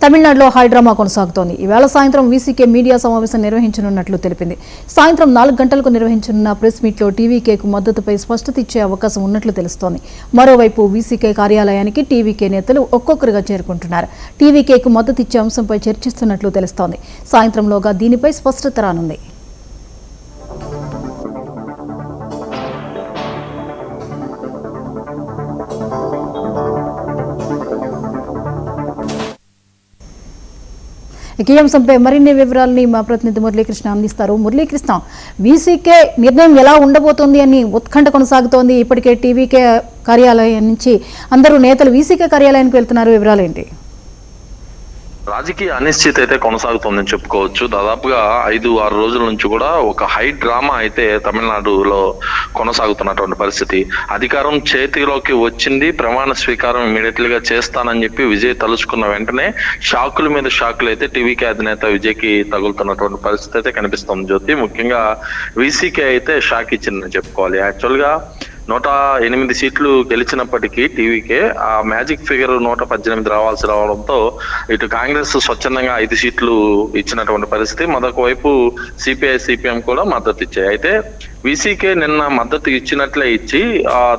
తమిళనాడులో హైడ్రామా కొనసాగుతోంది. ఈవేళ సాయంత్రం వీసీకే మీడియా సమావేశం నిర్వహించనున్నట్లు తెలిపింది. సాయంత్రం 4 గంటలకు నిర్వహించనున్న ప్రెస్ మీట్లో టీవీకేకు మద్దతుపై స్పష్టత ఇచ్చే అవకాశం ఉన్నట్లు తెలుస్తోంది. మరోవైపు వీసీకే కార్యాలయానికి టీవీకే నేతలు ఒక్కొక్కరుగా చేరుకుంటున్నారు. టీవీకేకు మద్దతు ఇచ్చే అంశంపై చర్చిస్తున్నట్లు తెలుస్తోంది. సాయంత్రంలోగా దీనిపై స్పష్టత రానుంది. ఈ అంశంపై మరిన్ని వివరాలని మా ప్రతినిధి మురళీకృష్ణ అందిస్తారు. మురళీకృష్ణ, వీసీకే నిర్ణయం ఎలా ఉండబోతోంది అని ఉత్కంఠ కొనసాగుతోంది. ఇప్పటికే టీవీకే కార్యాలయం నుంచి అందరూ నేతలు వీసీకే కార్యాలయానికి వెళ్తున్నారు. వివరాలు ఏంటి? రాజకీయ అనిశ్చితి అయితే కొనసాగుతోందని చెప్పుకోవచ్చు. దాదాపుగా 5-6 రోజుల నుంచి కూడా ఒక హై డ్రామా అయితే తమిళనాడులో కొనసాగుతున్నటువంటి పరిస్థితి. అధికారం చేతిలోకి వచ్చింది, ప్రమాణ స్వీకారం ఇమీడియట్ గా చేస్తానని చెప్పి విజయ్ తలుచుకున్న వెంటనే షాకుల మీద షాకులు అయితే టీవీకే అధినేత విజయ్కి తగులుతున్నటువంటి పరిస్థితి అయితే కనిపిస్తుంది. జ్యోతి, ముఖ్యంగా వీసీకే అయితే షాక్ ఇచ్చిందని చెప్పుకోవాలి. యాక్చువల్ గా 108 సీట్లు గెలిచినప్పటికీ టీవీకే ఆ మ్యాజిక్ ఫిగర్ 118 రావడంతో ఇటు కాంగ్రెస్ స్వచ్ఛందంగా 5 సీట్లు ఇచ్చినటువంటి పరిస్థితి. మరొక వైపు సిపిఐ సిపిఎం కూడా మద్దతు ఇచ్చాయి. అయితే వీసీకే నిన్న మద్దతు ఇచ్చినట్లే ఇచ్చి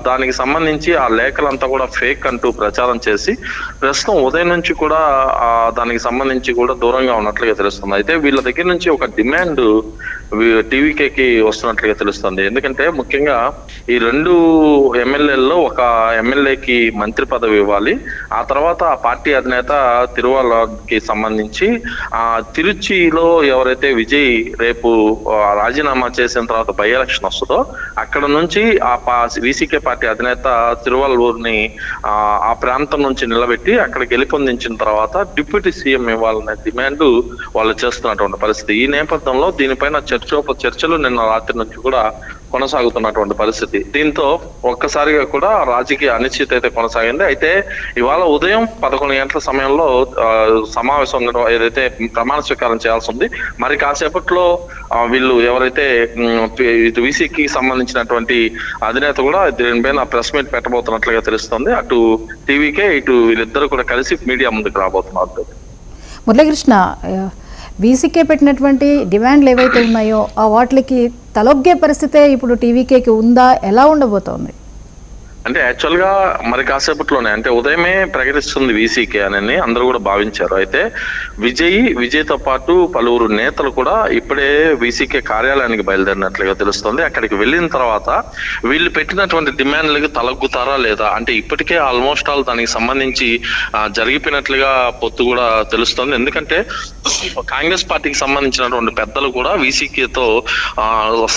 దానికి సంబంధించి ఆ లేఖలంతా కూడా ఫేక్ అంటూ ప్రచారం చేసి ప్రస్తుతం ఉదయం నుంచి కూడా దానికి సంబంధించి కూడా దూరంగా ఉన్నట్లుగా తెలుస్తుంది. అయితే వీళ్ళ దగ్గర నుంచి ఒక డిమాండ్ టీవీకేకి వస్తున్నట్లుగా తెలుస్తుంది. ఎందుకంటే ముఖ్యంగా ఈ 2 ఎమ్మెల్యేల్లో ఒక ఎమ్మెల్యేకి మంత్రి పదవి ఇవ్వాలి. ఆ తర్వాత ఆ పార్టీ అధినేత తిరువల్లకి సంబంధించి తిరుచిలో ఎవరైతే విజయ్ రేపు రాజీనామా చేసిన తర్వాత బై ఎలక్షన్ వస్తుందో అక్కడ నుంచి వీసీకే పార్టీ అధినేత తిరువల్లూరుని ఆ ప్రాంతం నుంచి నిలబెట్టి అక్కడ గెలుపొందించిన తర్వాత డిప్యూటీ సీఎం ఇవ్వాలనే డిమాండ్ వాళ్ళు చేస్తున్నటువంటి పరిస్థితి. ఈ నేపథ్యంలో దీనిపైన చర్చలు నిన్న రాత్రి నుంచి కూడా కొనసాగుతున్నటువంటి పరిస్థితి. దీంతో ఒక్కసారిగా కూడా రాజకీయ అనిశ్చితి అయితే కొనసాగింది. అయితే ఇవాళ ఉదయం 11 గంటల సమయంలో సమావేశం ఏదైతే ప్రమాణ స్వీకారం చేయాల్సి ఉంది, మరి కాసేపట్లో వీళ్ళు ఎవరైతే వీసీకి సంబంధించినటువంటి అధినేత కూడా దీనిపైన ప్రెస్ మీట్ పెట్టబోతున్నట్లుగా తెలుస్తుంది. అటు టీవీకే ఇటు వీళ్ళిద్దరూ కూడా కలిసి మీడియా ముందుకు రాబోతున్నారు. మురళీకృష్ణ, వీసీకే పెట్టినటువంటి డిమాండ్లు ఏవైతే ఉన్నాయో ఆ వాటికి తలొగ్గే పరిస్థితే ఇప్పుడు టీవీకేకి ఉందా? ఎలా ఉండబోతోంది? అంటే యాక్చువల్ గా మరి కాసేపట్లోనే అంటే ఉదయమే ప్రకటిస్తుంది వీసీకే అని అందరూ కూడా భావించారు. అయితే విజయ్తో పాటు పలువురు నేతలు కూడా ఇప్పుడే వీసీకే కార్యాలయానికి బయలుదేరినట్లుగా తెలుస్తుంది. అక్కడికి వెళ్ళిన తర్వాత వీళ్ళు పెట్టినటువంటి డిమాండ్లకు తలగ్గుతారా లేదా అంటే ఇప్పటికే ఆల్మోస్ట్ ఆల్ దానికి సంబంధించి జరిగిపోయినట్లుగా పొత్తు కూడా తెలుస్తుంది. ఎందుకంటే కాంగ్రెస్ పార్టీకి సంబంధించినటువంటి పెద్దలు కూడా వీసీకేతో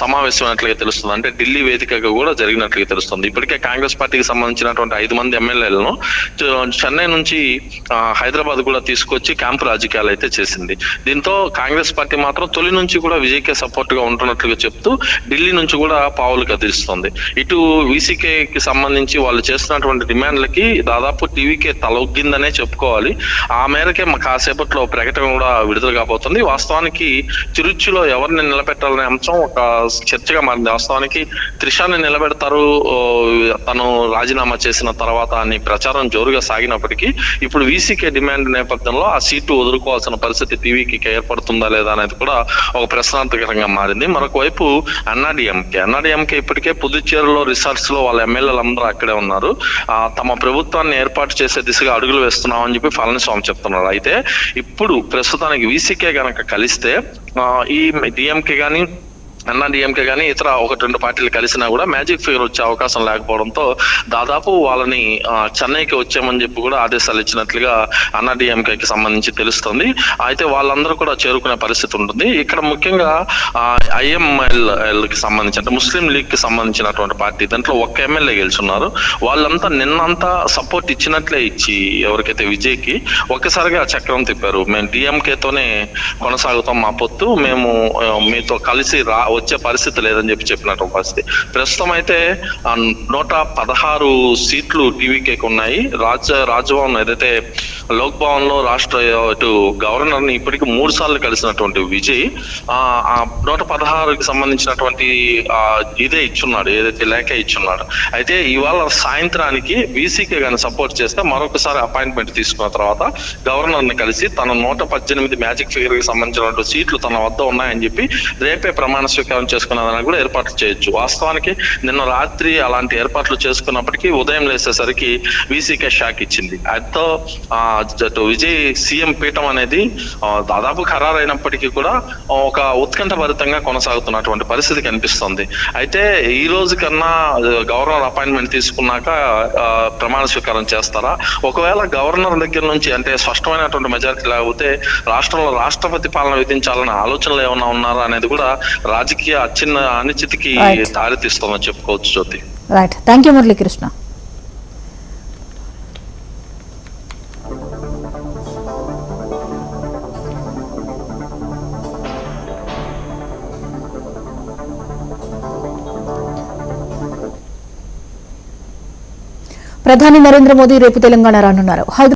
సమావేశమైనట్లుగా తెలుస్తుంది. అంటే ఢిల్లీ వేదికగా కూడా జరిగినట్లుగా తెలుస్తుంది. ఇప్పటికే కాంగ్రెస్ పార్టీకి సంబంధించినటువంటి 5 మంది ఎమ్మెల్యేలను చెన్నై నుంచి హైదరాబాద్ కూడా తీసుకొచ్చి క్యాంపు రాజకీయాలు అయితే చేసింది. దీంతో కాంగ్రెస్ పార్టీ మాత్రం తొలి నుంచి కూడా విజయ్కే సపోర్ట్ గా ఉంటున్నట్లుగా చెప్తూ ఢిల్లీ నుంచి కూడా పావులు కదిలిస్తుంది. ఇటు వీసీకేకి సంబంధించి వాళ్ళు చేస్తున్నటువంటి డిమాండ్లకి దాదాపు టీవీకే తలొగ్గిందనే చెప్పుకోవాలి. ఆ మేరకే కాసేపట్లో ప్రకటన కూడా విడుదల కాబోతుంది. వాస్తవానికి తిరుచిలో ఎవరిని నిలబెట్టాలనే అంశం ఒక చర్చగా మారింది. వాస్తవానికి త్రిషాని నిలబెడతారు తను రాజీనామా చేసిన తర్వాత అని ప్రచారం జోరుగా సాగినప్పటికీ ఇప్పుడు వీసీకే డిమాండ్ నేపథ్యంలో ఆ సీటు వదులుకోవాల్సిన పరిస్థితి టీవీకి ఏర్పడుతుందా లేదా అనేది కూడా ఒక ప్రశ్నార్థకరంగా మారింది. మరొక వైపు అన్నాడీఎంకే ఇప్పటికే పుదుచ్చేరిలో రిసార్ట్స్ లో వాళ్ళ ఎమ్మెల్యేలందరూ అక్కడే ఉన్నారు. తమ ప్రభుత్వాన్ని ఏర్పాటు చేసే దిశగా అడుగులు వేస్తున్నామని చెప్పి పళనిస్వామి చెప్తున్నారు. అయితే ఇప్పుడు ప్రస్తుతానికి వీసీకే గనక కలిస్తే ఈ డిఎంకే కానీ అన్నాడీఎంకే కానీ ఇతర 1-2 పార్టీలు కలిసినా కూడా మ్యాజిక్ ఫిగర్ వచ్చే అవకాశం లేకపోవడంతో దాదాపు వాళ్ళని చెన్నైకి వచ్చామని చెప్పి కూడా ఆదేశాలు ఇచ్చినట్లుగా అన్నాడీఎంకేకి సంబంధించి తెలుస్తుంది. అయితే వాళ్ళందరూ కూడా చేరుకునే పరిస్థితి ఉంటుంది. ఇక్కడ ముఖ్యంగా ఐఎంఎల్ కి సంబంధించి అంటే ముస్లిం లీగ్ కి సంబంధించినటువంటి పార్టీ దాంట్లో ఒక్క ఎమ్మెల్యే గెలుచున్నారు. వాళ్ళంతా నిన్నంతా సపోర్ట్ ఇచ్చినట్లే ఇచ్చి ఎవరికైతే విజయ్కి ఒక్కసారిగా చక్రం తిప్పారు. మేము డిఎంకేతోనే కొనసాగుతాం, మా పొత్తు, మేము మీతో కలిసి వచ్చే పరిస్థితి లేదని చెప్పినట్టు పరిస్థితి. ప్రస్తుతం అయితే 116 సీట్లు టీవీకేకి ఉన్నాయి. రాజ్భవన్ ఏదైతే లోక్ భవన్ లో రాష్ట్ర ఇటు గవర్నర్ ని ఇప్పటికి 3 సార్లు కలిసినటువంటి విజయ్ ఆ 116కి సంబంధించినటువంటి ఇదే ఇచ్చున్నాడు, ఏదైతే లేఖ ఇచ్చున్నాడు. అయితే ఇవాళ సాయంత్రానికి వీసీకే గాని సపోర్ట్ చేస్తే మరొకసారి అపాయింట్మెంట్ తీసుకున్న తర్వాత గవర్నర్ ని కలిసి తన 118 మ్యాజిక్ ఫిగర్ కి సంబంధించినటువంటి సీట్లు తన వద్ద ఉన్నాయని చెప్పి రేపే ప్రమాణ స్వీకారం చేసుకున్నదానికి కూడా ఏర్పాట్లు చేయొచ్చు. వాస్తవానికి నిన్న రాత్రి అలాంటి ఏర్పాట్లు చేసుకున్నప్పటికీ ఉదయం లేసేసరికి వీసీకే షాక్ ఇచ్చింది. అయితే విజయ్ సీఎం పీఠం అనేది దాదాపు ఖరారైనప్పటికీ కూడా ఒక ఉత్కంఠభరితంగా కొనసాగుతున్నటువంటి పరిస్థితి కనిపిస్తుంది. అయితే ఈ రోజు కన్నా గవర్నర్ అపాయింట్మెంట్ తీసుకున్నాక ప్రమాణ స్వీకారం చేస్తారా? ఒకవేళ గవర్నర్ దగ్గర నుంచి అంటే స్పష్టమైనటువంటి మెజారిటీ లేకపోతే రాష్ట్రంలో రాష్ట్రపతి పాలన విధించాలనే ఆలోచనలు ఏమన్నా ఉన్నారా అనేది కూడా రాజకీయ అనిశ్చితికి దారితీస్తుందని చెప్పుకోవచ్చు. జ్యోతి, రైట్, థ్యాంక్ యూ మురళీకృష్ణ. ప్రధాని నరేంద్ర మోదీ రేపు తెలంగాణ రానున్నారు.